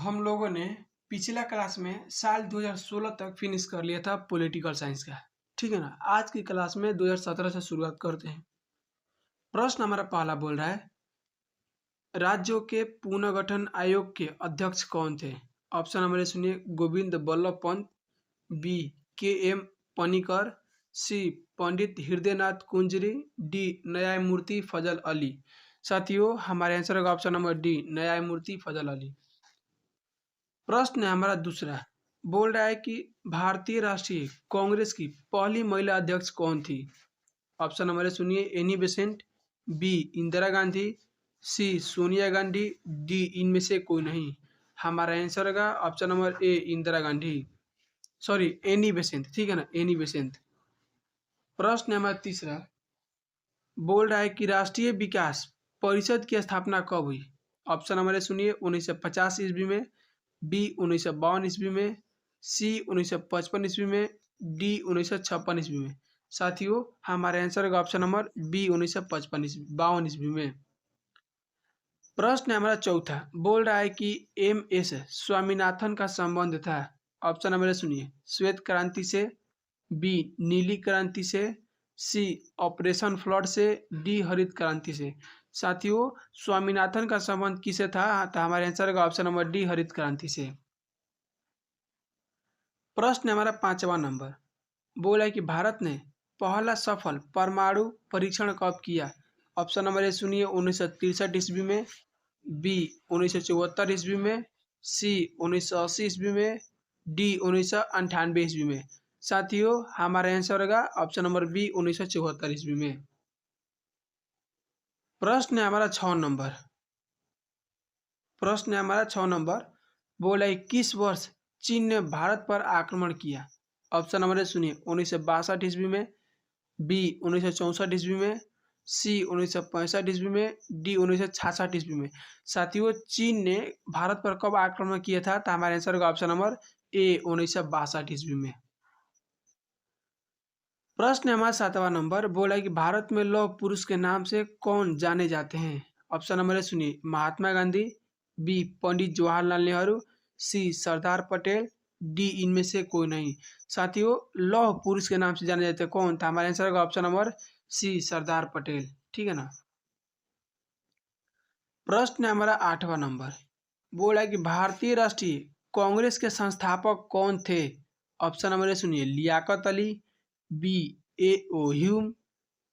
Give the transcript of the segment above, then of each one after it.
हम लोगों ने पिछला क्लास में साल 2016 तक फिनिश कर लिया था पॉलिटिकल साइंस का। ठीक है ना। आज की क्लास में 2017 से शुरुआत करते हैं। प्रश्न हमारा पहला बोल रहा है, राज्यों के पुनर्गठन आयोग के अध्यक्ष कौन थे? ऑप्शन हमारे सुनिए, गोविंद बल्लभ पंत, बी के एम पनिकर, सी पंडित हृदयनाथ कुंजरी, डी न्यायमूर्ति फजल अली। साथियों, हमारे आंसर होगा ऑप्शन नंबर डी, न्यायमूर्ति फजल अली। प्रश्न है हमारा दूसरा, बोल रहा है कि भारतीय राष्ट्रीय कांग्रेस की पहली महिला अध्यक्ष कौन थी? ऑप्शन नंबर सुनिए, Annie Besant, B Indira Gandhi, C Sonia Gandhi, D इनमें से कोई नहीं। हमारा आंसर होगा option number A, Indira Gandhi, sorry Annie Besant. ठीक है ना, एनी बेसेंट। प्रश्न है हमारा तीसरा, बोल रहा है कि राष्ट्रीय विकास परिषद की स्थापना कब हुई? ऑप्शन नंबर सुनिए, 1950 ईस्वी में, बी 1952 ईस्वी में, सी 1955 ईस्वी में, डी 1956 ईस्वी में। साथियों, हमारे आंसर का ऑप्शन नंबर बी 1955 ईस्वी, 52 ईस्वी में। प्रश्न है हमारा चौथा, बोल रहा है कि एम एस स्वामीनाथन का संबंध था। ऑप्शन नंबर सुनिए, श्वेत क्रांति से, बी नीली क्रांति से, सी ऑपरेशन फ्लड से, डी हरित क्रांति से। साथियों, स्वामीनाथन का संबंध किसे था? तो हमारे आंसर का ऑप्शन नंबर डी, हरित क्रांति से। प्रश्न हमारा पांचवा नंबर, बोला है कि भारत ने पहला सफल परमाणु परीक्षण कब किया? ऑप्शन नंबर ए सुनिए, 1963 ईस्वी में, बी 1974 ईस्वी में, सी 1980 ईस्वी में, डी 1998 ईस्वी में। साथियों, हमारा आंसर होगा ऑप्शन नंबर बी, 1974 ईस्वी में। प्रश्न है हमारा 6 नंबर, बोला है किस वर्ष चीन ने भारत पर आक्रमण किया? ऑप्शन नंबर सुनिए, 1962 ईस्वी में, बी 1964 ईस्वी में, सी 1965 ईस्वी में, डी 1966 ईस्वी में। साथियों, चीन ने भारत पर कब आक्रमण किया था? तो हमारे आंसर का ऑप्शन नंबर ए, 1962 ईस्वी में। प्रश्न हमारा 7वां नंबर, बोला है कि भारत में लौह पुरुष के नाम से कौन जाने जाते हैं? ऑप्शन नंबर सुनिए, महात्मा गांधी, बी पंडित जवाहरलाल नेहरू, सी सरदार पटेल, डी इनमें से कोई नहीं। साथियों, लौह पुरुष के नाम से जाने जाते हैं कौन? था हमारे आंसर का ऑप्शन नंबर सी, सरदार पटेल। ठीक है ना। प्रश्न है हमारा 8वां नंबर, बोला है कि भारतीय राष्ट्रीय कांग्रेस के संस्थापक कौन थे? ऑप्शन नंबर सुनिए, Liaquat Ali, B A O Hume,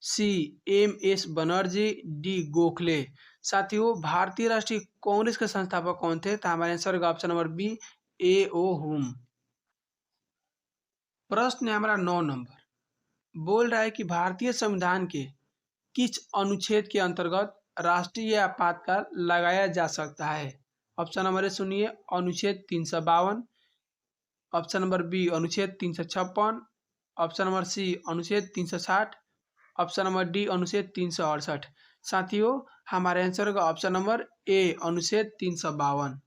C M S Banerjee, D Gokhale. साथियों, भारतीय राष्ट्रीय कांग्रेस के संस्थापक कौन थे? तो हमारे आंसर का option number B, A O Hume. प्रश्न है हमारा 9 नंबर, बोल रहा है कि भारतीय संविधान के किस अनुच्छेद के अंतर्गत राष्ट्रीय आपातकाल लगाया जा सकता है? ऑप्शन नंबर सुनिए, अनुच्छेद 352, ऑप्शन नंबर बी अनुच्छेद 356, ऑप्शन नंबर सी अनुच्छेद 360, ऑप्शन नंबर डी अनुच्छेद 368। साथियों, हमारे आंसर का ऑप्शन नंबर ए, अनुच्छेद 352।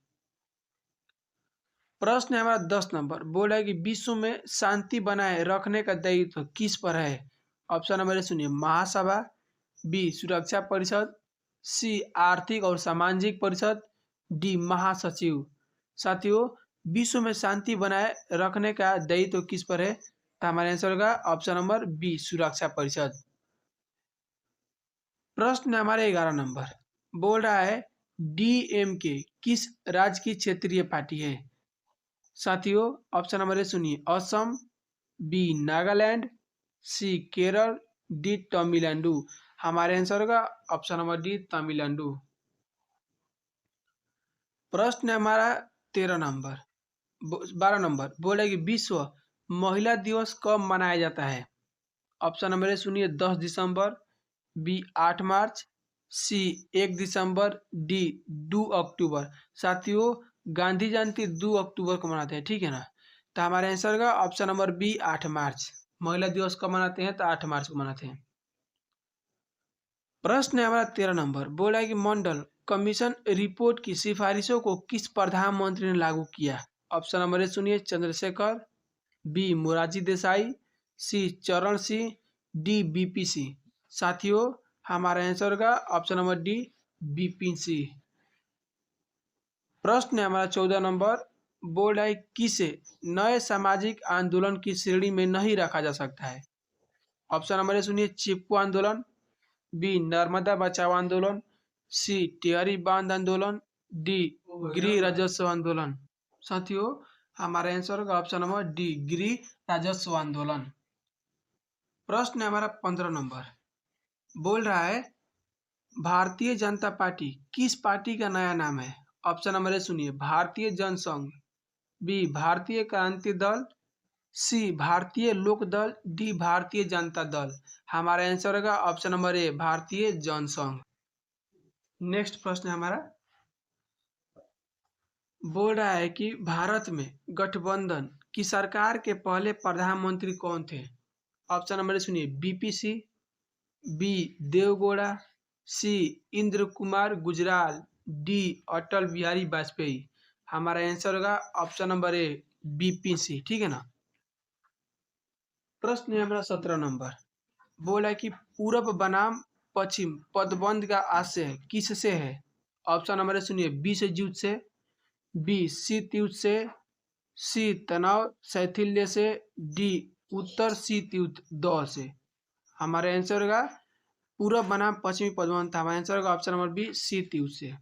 प्रश्न है हमारा 10 नंबर, बोल रहा है कि विश्व में शांति बनाए रखने का दायित्व किस पर है? ऑप्शन नंबर सुनिए, महासभा, बी सुरक्षा परिषद, सी आर्थिक और सामाजिक परिषद, डी महासचिव। साथियों, विश्व में शांति बनाए रखने का दायित्व किस पर है? तो हमारे आंसर का ऑप्शन नंबर बी, सुरक्षा परिषद। प्रश्न हमारे 11 नंबर, बोल रहा है डीएमके किस राज्य की क्षेत्रीय पार्टी है? साथियों, ऑप्शन नंबर सुनिए, असम, बी नागालैंड, सी केरल, डी तमिलनाडु। हमारे आंसर का ऑप्शन नंबर डी, तमिलनाडु। प्रश्न हमारा 13 नंबर, 12 नंबर, बोले कि विश्व महिला दिवस कब मनाया जाता है? ऑप्शन नंबर सुनिए, 10 दिसंबर, बी 8 मार्च, सी 1 दिसंबर, डी 2 अक्टूबर। साथियों, गांधी जयंती 2 अक्टूबर को मनाते हैं। ठीक है ना। तो हमारे आंसर का ऑप्शन नंबर बी, 8 मार्च। महिला दिवस कब मनाते हैं? तो 8 मार्च को मनाते हैं। प्रश्न है हमारा 13 नंबर, बोला है कि मंडल कमीशन रिपोर्ट की सिफारिशों को किस प्रधानमंत्री ने लागू किया? ऑप्शन नंबर सुनिए, चंद्रशेखर, बी मोरारजी देसाई, सी चरण सिंह, डी बीपी सिंह। साथियों, हमारा आंसर का option number D, BP Singh. प्रश्न है हमारा 14 नंबर, बोल रहा है किसे नए सामाजिक आंदोलन की श्रेणी में नहीं रखा जा सकता है। ऑप्शन नंबर ए सुनिए, चिपको आंदोलन, बी नर्मदा बचाओ आंदोलन, सी टिहरी बांध आंदोलन, डी गृह राजस्व आंदोलन। साथियों हमारा आंसर होगा ऑप्शन नंबर डी गृह राजस्व आंदोलन। प्रश्न है हमारा 15 नंबर, बोल रहा है भारतीय जनता पार्टी किस पार्टी का नया नाम है। ऑप्शन नंबर ए सुनिए, भारतीय जनसंघ, बी भारतीय क्रांति दल, सी भारतीय लोक दल, डी भारतीय जनता दल। हमारा आंसर होगा ऑप्शन नंबर ए भारतीय जनसंघ। नेक्स्ट प्रश्न है हमारा, बोल रहा है कि भारत में गठबंधन की सरकार के पहले प्रधानमंत्री कौन थे। ऑप्शन नंबर ए सुनिए, बीपीसी, बी देवगौड़ा, सी इंद्र कुमार गुजराल, डी अटल बिहारी वाजपेयी। हमारा आंसर होगा ऑप्शन नंबर ए बीपीसी। ठीक है ना। प्रश्न है हमारा 17 नंबर, बोला कि पूरब बनाम पश्चिम पदबंध का आशय किससे है। ऑप्शन नंबर ए सुनिए, बी से युद्ध से, बी शीत युद्ध से, सी तनाव शैथिल्य से, डी उत्तर शीत युद्ध दौर से। हमारा आंसर होगा पूरब बनाम पश्चिमी पदबंध। हमारा आंसर होगा ऑप्शन नंबर बी शीत युद्ध से।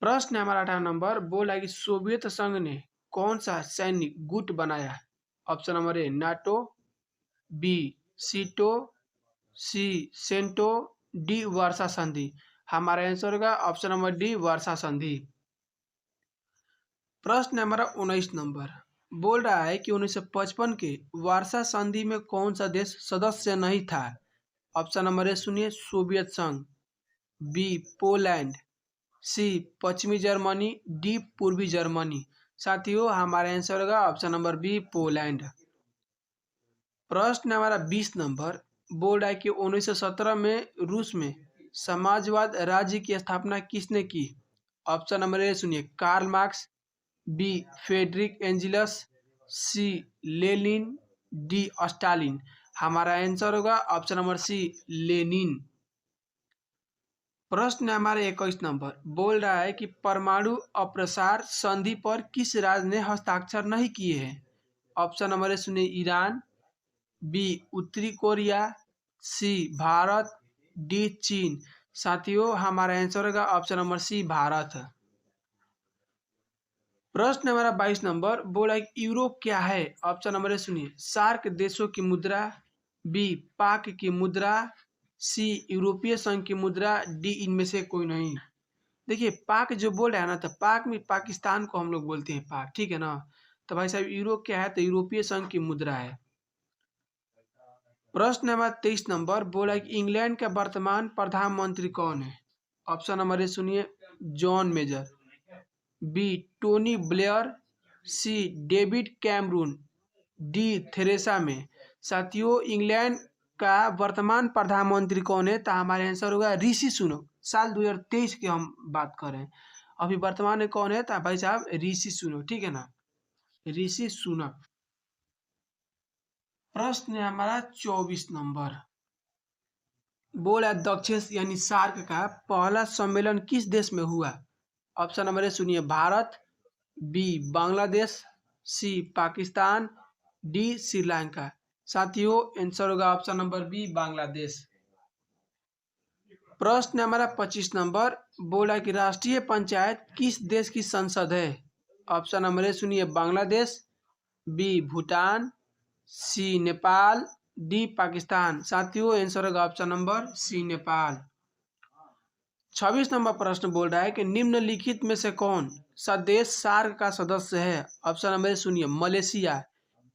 प्रश्न है हमारा 18 नंबर, बोला कि सोवियत संघ ने कौन सा सैनिक गुट बनाया। Option number A NATO, B SEATO, C CentOS, D वर्षा संधि। हमारा आंसर होगा ऑप्शन नंबर डी वर्षा संधि। प्रश्न हमारा 19 नंबर, बोल रहा है कि 1955 के वर्षा संधि में कौन सा देश सदस्य नहीं था। ऑप्शन नंबर ए सुनिए, सोवियत संघ, बी पोलैंड, सी पश्चिमी जर्मनी, डी पूर्वी जर्मनी। साथियों हमारा आंसर होगा ऑप्शन नंबर बी पोलैंड। प्रश्न हमारा 20 नंबर, बोल रहा है कि 1917 में रूस में समाजवाद राज्य की स्थापना किसने की। ऑप्शन नंबर ए सुनिए, Karl Marx, B Friedrich Engels, C Lenin, D Stalin. हमारा आंसर होगा ऑप्शन नंबर सी लेनिन। प्रश्न हमारे 21 नंबर, बोल रहा है कि परमाणु अप्रसार संधि पर किस राज्य ने हस्ताक्षर नहीं किए हैं। ऑप्शन नंबर ए सुनिए, ईरान, बी उत्तरी कोरिया, सी भारत, डी चीन। साथियों हमारा आंसर होगा ऑप्शन नंबर सी भारत। प्रश्न हमारा 22 नंबर, बोला कि यूरो क्या है। ऑप्शन नंबर ए सुनिए, सार्क देशों की मुद्रा, बी पाक की मुद्रा, सी यूरोपीय संघ की मुद्रा, डी इनमें से कोई नहीं। देखिए पाक जो बोल रहा है ना, तो पाक में पाकिस्तान को हम लोग बोलते हैं पाक। ठीक है ना। तो भाई साहब यूरो क्या है, तो यूरोपीय संघ की मुद्रा है। प्रश्न नंबर 23 नंबर, बोला कि इंग्लैंड का वर्तमान प्रधानमंत्री कौन है। ऑप्शन नंबर ए सुनिए, John Major, B Tony Blair, C David Cameron, D Theresa May. साथियों इंग्लैंड का वर्तमान प्रधानमंत्री कौन है, तो हमारे आंसर होगा ऋषि सुनक। साल 2023 की हम बात कर रहे हैं। अभी वर्तमान में कौन है, तो भाई साहब ऋषि सुनक। ठीक है ना, ऋषि सुनक। प्रश्न है हमारा 24 नंबर, बोला दक्षिण यानी सार्क का पहला सम्मेलन किस देश में हुआ। ऑप्शन नंबर ए सुनिए, भारत, बी बांग्लादेश, सी पाकिस्तान, डी श्रीलंका। साथियों आंसर होगा ऑप्शन नंबर बी बांग्लादेश। प्रश्न हमारा 25 नंबर, बोला कि राष्ट्रीय पंचायत किस देश की संसद है। ऑप्शन नंबर ए सुनिए, Bangladesh, B Bhutan, C Nepal, D Pakistan. साथियों आंसर होगा ऑप्शन नंबर सी नेपाल। 26 नंबर प्रश्न बोल रहा है कि निम्नलिखित में से कौन सा देश सार्क का सदस्य है। ऑप्शन नंबर ए सुनिए, Malaysia,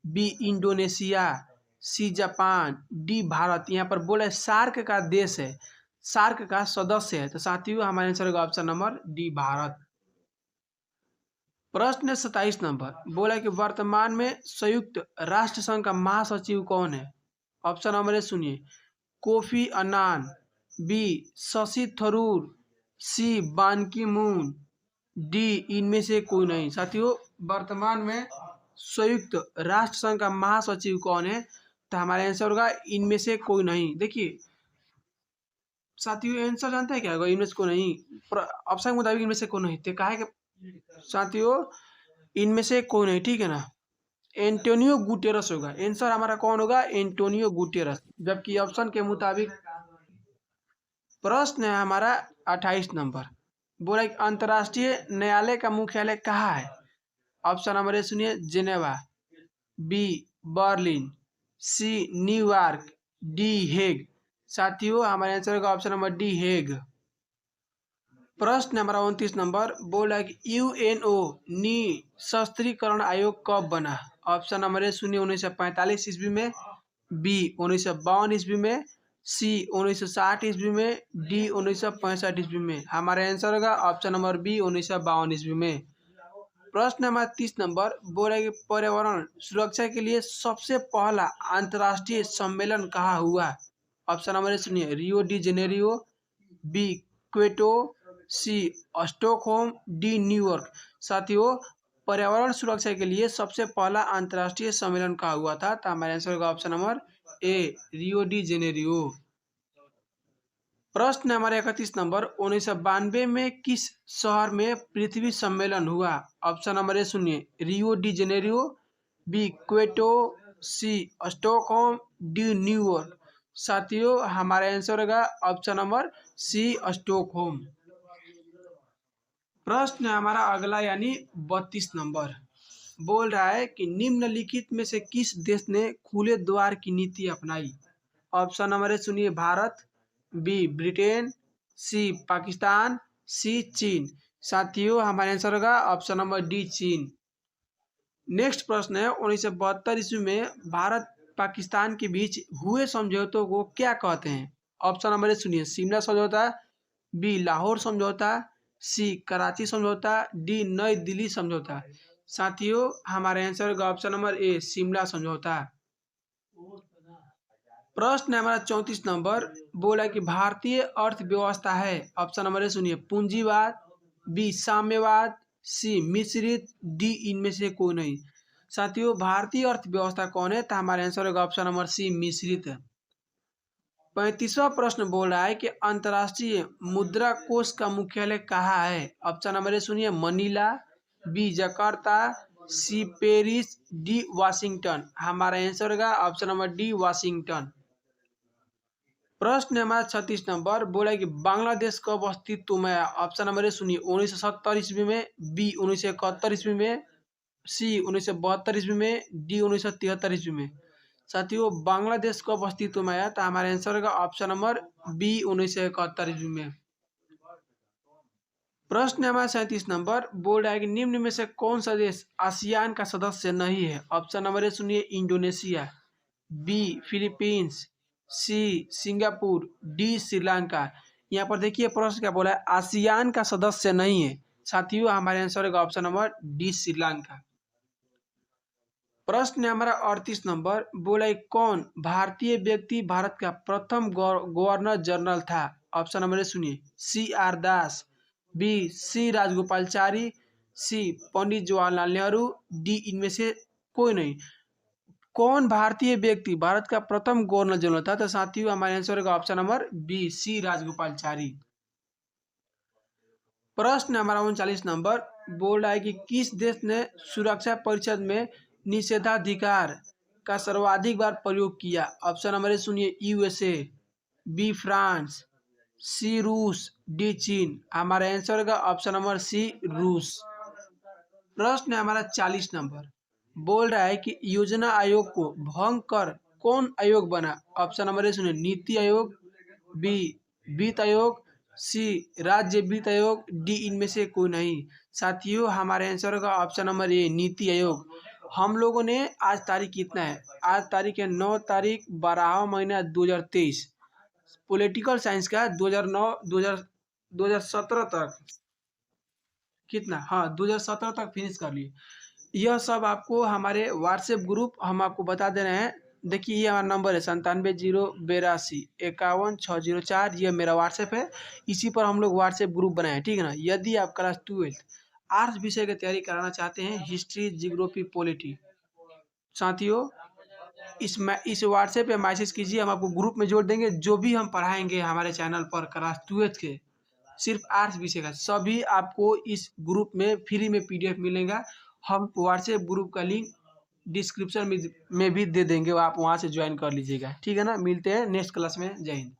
B Indonesia, C Japan, D Bharat. यहाँ पर बोला है सार्क का देश है, सार्क का सदस्य है। तो साथियों हमारा आंसर होगा ऑप्शन नंबर डी भारत। प्रश्न 27 नंबर, बोला कि वर्तमान में संयुक्त राष्ट्र संघ का महासचिव कौन है। ऑप्शन नंबर ए सुनिए, Kofi Annan, B Shashi Tharoor, C Ban Ki moon, D इनमें से कोई नहीं। साथियों वर्तमान में संयुक्त राष्ट्र संघ का महासचिव कौन है, तो हमारा आंसर होगा इनमें से कोई नहीं। देखिए साथियों आंसर जानते हैं क्या होगा? इनमें से को नहीं, ऑप्शन के मुताबिक इनमें से को नहीं, तो काहे के साथियों इनमें से कोई नहीं, ठीक है ना। एंटोनियो गुटेरस होगा आंसर हमारा, कौन होगा? Antonio Guterres. जबकि ऑप्शन के मुताबिक प्रश्न है हमारा 28 नंबर, बोला कि अंतर्राष्ट्रीय न्यायालय का मुख्यालय कहाँ है? ऑप्शन नंबर ए सुनिए, Geneva, B Berlin, C New York, D Hague. साथियों हमारे आंसर होगा ऑप्शन नंबर डी हेग। प्रश्न नंबर 29 नंबर, बोला कि यूएनओ निशस्त्रीकरण आयोग कब बना? ऑप्शन नंबर ए सुनिए 1945 ईस्वी में, बी 1952 ईस्वी में, सी 1960 ईस्वी में, डी 1965 ईस्वी में। हमारा आंसर होगा ऑप्शन नंबर बी 1952 ईस्वी में। प्रश्न नंबर 30 नंबर, बोला कि पर्यावरण सुरक्षा के लिए सबसे पहला अंतर्राष्ट्रीय सम्मेलन कहाँ हुआ? ऑप्शन नंबर ए सुनिए, Rio de Janeiro, B Kyoto, C Stockholm, D New York. साथियों पर्यावरण सुरक्षा के लिए सबसे पहला अंतर्राष्ट्रीय सम्मेलन कहाँ हुआ था? तो हमारा आंसर होगा ऑप्शन नंबर ए रियो डी जेनेरियो। प्रश्न नंबर 31 नंबर, 1992 में किस शहर में पृथ्वी सम्मेलन हुआ? ऑप्शन नंबर ए सुनिए, Rio de Janeiro, B Kyoto, C Stockholm, D New York. साथियों हमारा आंसर होगा ऑप्शन नंबर सी स्टॉकहोम। प्रश्न हमारा अगला यानी 32 नंबर, बोल रहा है कि निम्नलिखित में से किस देश ने खुले द्वार की नीति अपनाई? ऑप्शन नंबर ए सुनिए, भारत, बी ब्रिटेन, सी पाकिस्तान, सी चीन। साथियों हमारा आंसर होगा ऑप्शन नंबर डी चीन। नेक्स्ट प्रश्न है, 1972 ईस्वी में भारत पाकिस्तान के बीच हुए समझौतों को क्या कहते हैं? ऑप्शन नंबर ए सुनिए, शिमला समझौता, बी लाहौर समझौता, सी कराची समझौता, डी नई दिल्ली समझौता। साथियों हमारा आंसर होगा ऑप्शन नंबर ए शिमला समझौता। प्रश्न हमारा 34 नंबर, बोला कि भारतीय अर्थव्यवस्था है, ऑप्शन नंबर ए सुनिए, पूंजीवाद, बी साम्यवाद, सी मिश्रित, डी इनमें से कोई नहीं। साथियों भारतीय अर्थव्यवस्था कौन है? तो हमारा आंसर होगा ऑप्शन नंबर सी मिश्रित। 35वां प्रश्न बोल रहा है कि अंतर्राष्ट्रीय मुद्रा कोष का मुख्यालय कहाँ है? ऑप्शन नंबर ए सुनिए, Manila, B Jakarta, C Paris, D Washington. हमारा आंसर होगा ऑप्शन नंबर डी वाशिंगटन। प्रश्न हमारा 36 नंबर, बोला कि बांग्लादेश कब अस्तित्व में आया? ऑप्शन नंबर ए सुनिए, 1970 ईस्वी में, बी 1971 ईस्वी में, सी 1972 ईस्वी में, डी 1973 ईस्वी में। साथियों बांग्लादेश कब अस्तित्व में आया? तो हमारा आंसर होगा ऑप्शन नंबर बी 1971 ईस्वी में। प्रश्न हमारा 37 नंबर, बोल रहा है कि निम्न में से कौन सा देश आसियान का सदस्य नहीं है? ऑप्शन नंबर ए सुनिए, Indonesia, B Philippines, C Singapore, D Sri Lanka. यहाँ पर देखिए प्रश्न क्या बोला है, आसियान का सदस्य नहीं है। साथियों हमारे आंसर होगा ऑप्शन नंबर डी श्रीलंका। प्रश्न हमारा 38 नंबर, बोला है कौन भारतीय व्यक्ति भारत का प्रथम गवर्नर जनरल था? ऑप्शन नंबर ए सुनिए, सी आर दास, बी सी राजगोपालचारी, सी पंडित जवाहरलाल नेहरू, डी इनमें से कोई नहीं। कौन भारतीय व्यक्ति भारत का प्रथम गवर्नर जनरल था? तो साथियों हमारे आंसर होगा option number B C Rajagopalachari. प्रश्न हमारा 39 नंबर, बोल रहा है कि किस देश ने सुरक्षा परिषद में निषेधाधिकार का सर्वाधिक बार प्रयोग किया? ऑप्शन नंबर ए सुनिए, यूएसए, बी फ्रांस, सी रूस, डी चीन। हमारा आंसर होगा ऑप्शन नंबर सी रूस। प्रश्न हमारा 40 नंबर, बोल रहा है कि योजना आयोग को भंग कर कौन आयोग बना? ऑप्शन नंबर ए सुनिए, नीति आयोग, बी वित्त आयोग, सी राज्य वित्त आयोग, डी इनमें से कोई नहीं। साथियों हमारे आंसर होगा ऑप्शन नंबर ए नीति आयोग। हम लोगों ने आज तारीख कितना है? आज तारीख है 9 तारीख 12वां महीना 2023। पॉलिटिकल साइंस का 2017 तक कितना, हाँ 2017 तक फिनिश कर लिए। यह सब आपको हमारे व्हाट्सएप ग्रुप हम आपको बता दे रहे हैं। देखिए ये हमारा नंबर है 97 082 51 604। यह मेरा व्हाट्सएप है, इसी पर हम लोग व्हाट्सएप ग्रुप बनाए हैं, ठीक है ना। यदि आप क्लास 12 आर्ट्स विषय की तैयारी कराना चाहते हैं, हिस्ट्री जियोग्राफी पॉलिटी, साथियों इस व्हाट्सएप पे मैसेज कीजिए, हम आपको ग्रुप में जोड़ देंगे। जो भी हम पढ़ाएंगे हमारे चैनल पर क्लास 12th के सिर्फ आर्ट्स विषय का सभी आपको इस ग्रुप में फ्री में पीडीएफ मिलेगा। हम व्हाट्सएप ग्रुप का लिंक डिस्क्रिप्शन में भी दे देंगे, आप वहाँ से ज्वाइन कर लीजिएगा। ठीक है ना, मिलते हैं नेक्स्ट क्लास में। जय हिंद।